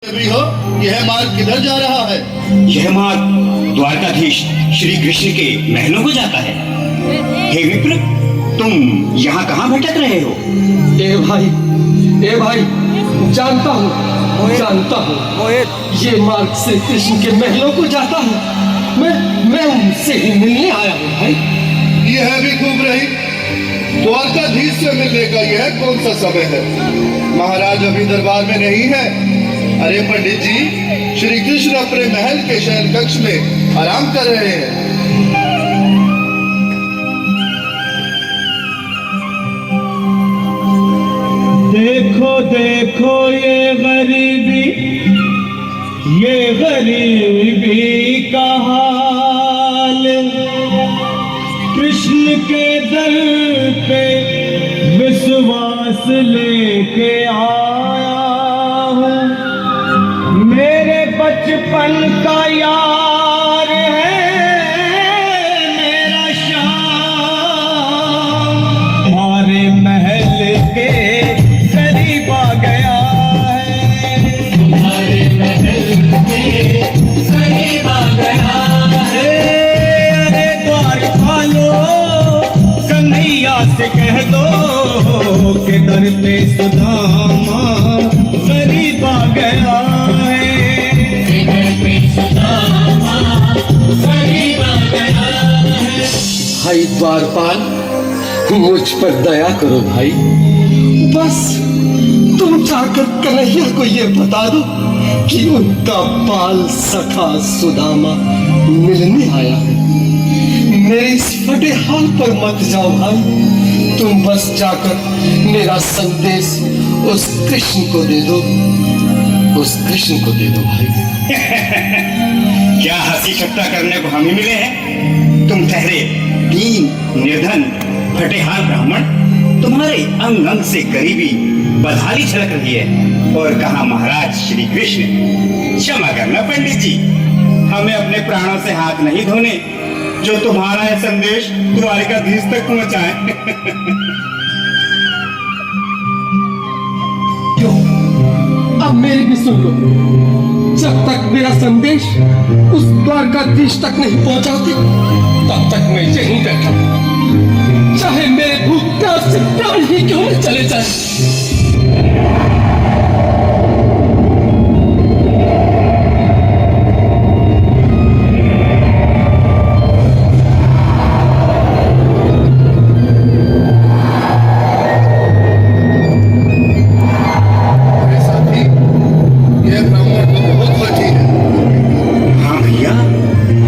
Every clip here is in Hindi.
भी हो, यह मार्ग किधर जा रहा है? यह मार्ग द्वारकाधीश श्री कृष्ण के महलों को जाता है। हे विप्र, तुम यहाँ कहाँ भटक रहे हो? ए भाई, जानता हूँ ये मार्ग श्री कृष्ण के महलों को जाता है। मैं उनसे ही मिलने आया हूँ भाई। यह भी खूब रही। द्वारकाधीश से मिलने का यह कौन सा समय है? महाराज अभी दरबार में नहीं है। अरे पंडित जी, श्री कृष्ण अपने महल के शयन कक्ष में आराम कर रहे हैं। देखो देखो ये गरीबी का हाल, कृष्ण के दर पे विश्वास लेके आया हूँ। मेरे बचपन का यार है मेरा श्याम, हमारे महल के करीब आ गया है, हमारे महल के करीब आ गया है। अरे द्वार खोलो, कन्हैया से कह दो कि दर पे सुदामा करीब आ गया है, दर पे सुदामा करीब आ गया है। भाई द्वारपाल, मुझ पर दया करो भाई। बस तुम जाकर कन्हैया को ये बता दो कि उनका बाल सखा सुदामा मिलने आया है। मेरे इस फटे हाल पर मत जाओ भाई। तुम बस जाकर मेरा संदेश उस कृष्ण को दे दो, भाई। क्या हंसी ठट्टा करने को हम ही मिले हैं? तुम ठहरे दीन निर्धन फटेहाल ब्राह्मण, तुम्हारे अंग अंग से गरीबी बदहाली झलक रही है। और कहा महाराज श्री कृष्ण। क्षमा करना पंडित जी, हमें अपने प्राणों से हाथ नहीं धोने जो तुम्हारा यह संदेश द्वारकाधीश तक पहुंचाए। क्यों? अब मेरी भी सुन लो। जब तक मेरा संदेश उस द्वारकाधीश तक नहीं पहुंचाते, तब तक मैं यहीं बैठा हूं। चाहे मेरे भूख प्यास से प्राण ही क्यों न चले जाए। अरे साथी, यह ब्राह्मण तो बहुत फर्जी है। हाँ भैया,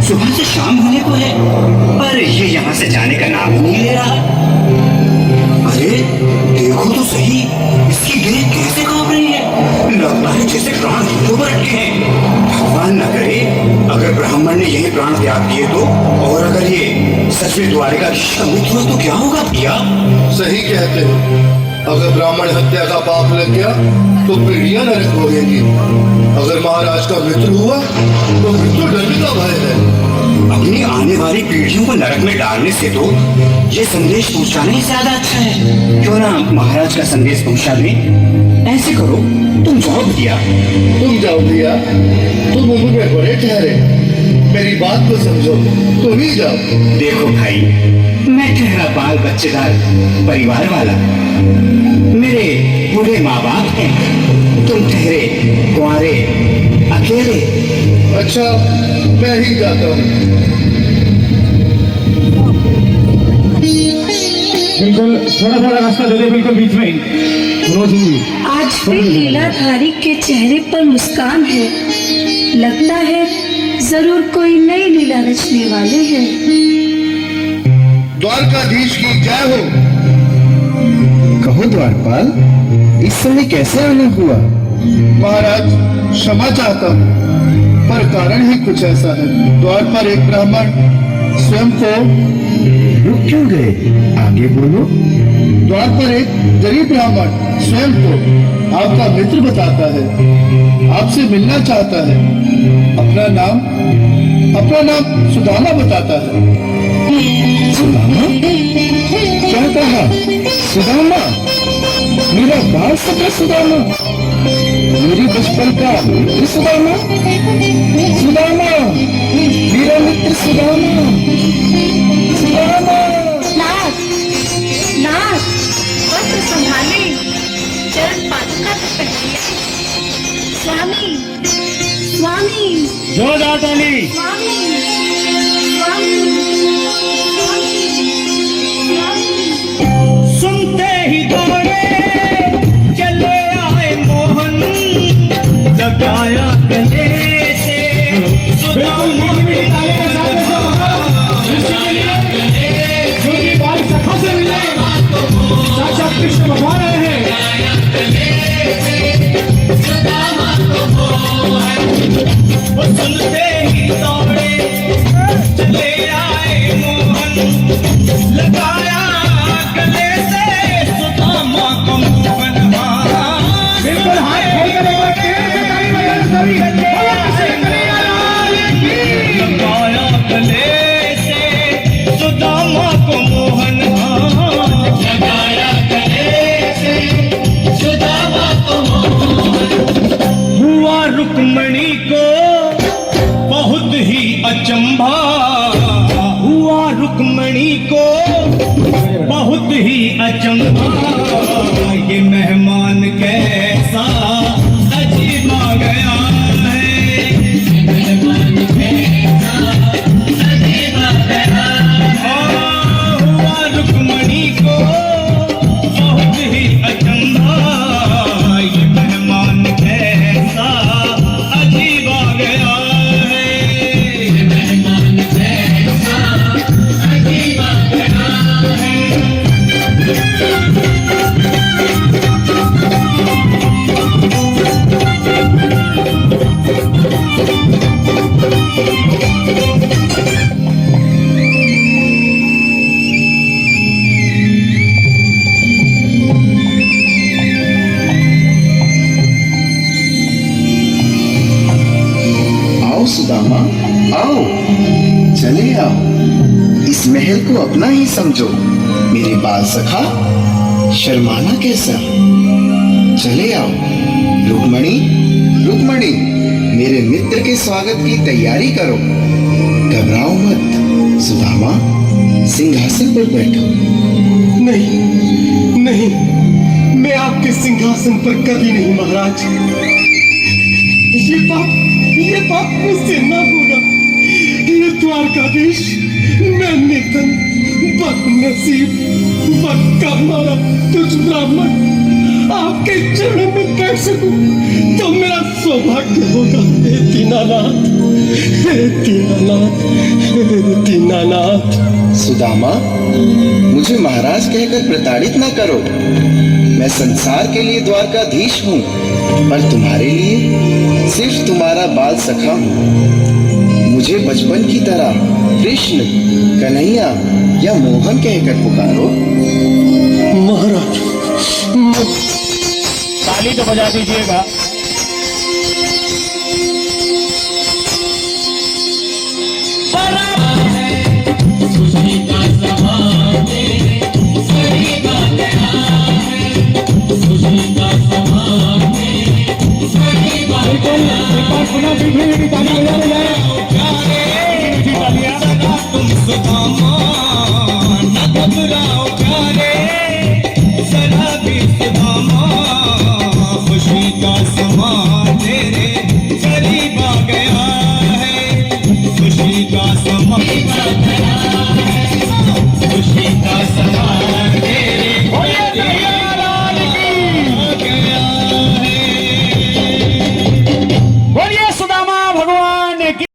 सुबह से शाम होने को है, पर ये यहाँ से जाने का नाम ही नहीं ले रहा। अरे देखो तो सही, इसकी गिरी कैसे कांप रही है। लगता है जैसे प्राण हाथों पर अटके हैं। भगवान न करे अगर ब्राह्मण ने यही प्राण त्याग दिए तो, और अगर ये सच में द्वारकाधीश का मित्र हो तो क्या होगा भैया? सही कहते हो। अगर ब्राह्मण हत्या का पाप लग गया तो पीढ़ियां नरक भोगेंगी। अगर महाराज का मित्र हुआ तो मृत्यु डरने का भय है। अपनी आने वाली पीढ़ियों को नरक में डालने से तो ये संदेश पहुंचाना ही ज्यादा अच्छा है। क्यों ना महाराज का संदेश पहुंचा दें? ऐसे करो, तुम जाओ भैया। तुम जाओ भैया, तुम उम्र में बड़े ठहरे, मेरी बात को समझो, तुम ही जाओ। देखो भाई, मैं ठहरा बाल बच्चेदार परिवार वाला, मेरे बूढ़े माँ बाप हैं, तुम ठहरे कुंवारे अकेले। अच्छा, मैं ही जाता हूँ। बिल्कुल थोड़ा रास्ता दे दे, बिल्कुल बीच में ही। आज भी लीलाधारी के चेहरे पर मुस्कान है। लगता है जरूर कोई नई लीला रचने वाले हैं। द्वारकाधीश की जय हो। कहो द्वारपाल, इस समय कैसे आना हुआ? महाराज, क्षमा चाहता हूँ, पर कारण ही कुछ ऐसा है। द्वार पर एक ब्राह्मण स्वयं को रुक क्यों गए? आगे बोलो। द्वार पर एक गरीब ब्राह्मण स्वयं को आपका मित्र बताता है, आपसे मिलना चाहता है। अपना नाम सुदामा बताता है। सुदामा? क्या कहा? सुदामा? मेरा बाल सखा सुदामा? मेरी बचपन का मित्र सुदामा, सुदामा, मेरा मित्र सुदामा, सुदामा। नाथ, नाथ, वस्त्र संभाले, चरण पादुका तो पहनिए। स्वामी, स्वामी, जोरदार ताली। स्वामी, स्वामी, स्वामी, स्वामी। सुनते ही दौड़े चले आए मोहन, लगाया गले से सुदामा के साक्षात कृष्ण भगवान आए हैं। वो सुनते ही दौड़े चले आए मोहन, लगाया गले से सुदामा को मोहन। बिल्कुल हाथ खोल कर लगाया गले से सुदामा को मोहन, लगाया गले से सुदामा को मोहन। हुआ रुक्मणी को बहुत ही अचंभा, हुआ रुक्मणी को बहुत ही अचंभा, ये मेहमान कैसा अजीब आ गया है, मेहमान कैसा अजीब आ गया है। हुआ रुक्मणी को बहुत ही अचंभा, ये मेहमान कैसा अजीब आ गया है, मेहमान कैसा अजीब आ गया है। आओ सुदामा, आओ, चले आओ, इस महल को अपना ही समझो। मेरे बाल सखा, शर्माना कैसा? चले आओ। रुक्मणी, रुक्मणी, मेरे मित्र के स्वागत की तैयारी करो। घबराओ मत। सुदामा, सिंहासन पर बैठो। नहीं, नहीं, मैं आपके सिंहासन पर कभी नहीं महाराज। ये बात मुझसे न होगा। ये द्वारकाधीश, मैं निर्धन, बदनसीब, बदकर्मारा तुझ ब्राह्मण आपके चरणों में बैठ सकूं तो मेरा सौभाग्य होगा। हे दीनानाथ, हे दीनानाथ, हे दीनानाथ। सुदामा, मुझे महाराज कहकर प्रताड़ित न करो। मैं संसार के लिए द्वारकाधीश हूँ, पर तुम्हारे लिए सिर्फ तुम्हारा बाल सखा हूँ। मुझे बचपन की तरह कृष्ण, कन्हैया या मोहन कहकर पुकारो। महाराज, ताली तो बजा दीजिएगा। तुम सुदामा न घबराओ प्यारे, जरा भी सुदामा, खुशी का समा तेरे करीब आ गया है, खुशी का समा, खुशी का समा।